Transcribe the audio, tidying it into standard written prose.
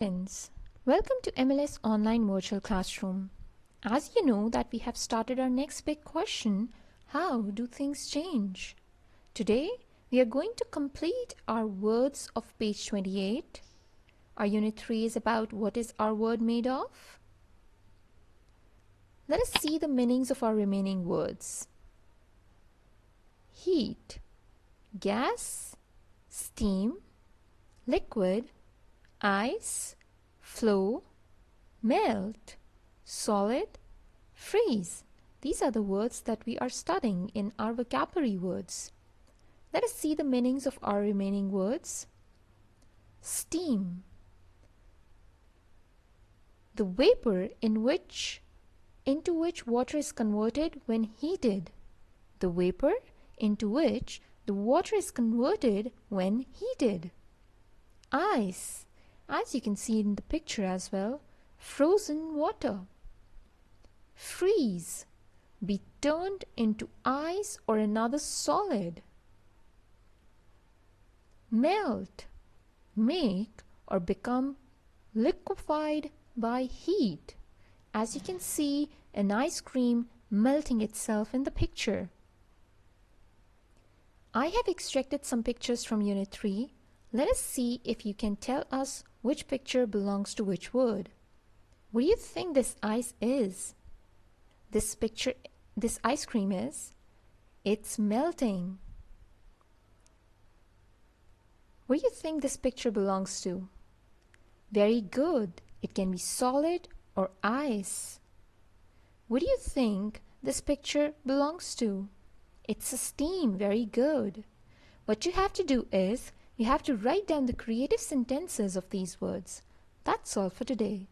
Friends, welcome to MLS Online Virtual Classroom. As you know that we have started our next big question, how do things change? Today, we are going to complete our words of page 28. Our unit 3 is about what is our word made of? Let us see the meanings of our remaining words. Heat, gas, steam, liquid, ice, flow, melt, solid, freeze. These are the words that we are studying in our vocabulary words. Let us see the meanings of our remaining words. Steam, the vapor into which water is converted when heated. The vapor into which the water is converted when heated. Ice, as you can see in the picture as well, frozen water. Freeze, be turned into ice or another solid. Melt, make or become liquefied by heat. As you can see, an ice cream melting itself in the picture. I have extracted some pictures from Unit 3. Let us see if you can tell us which picture belongs to which word. What do you think this ice is? This ice cream is? It's melting. What do you think this picture belongs to? Very good. It can be solid or ice. What do you think this picture belongs to? It's a steam. Very good. What you have to do is, you have to write down the creative sentences of these words. That's all for today.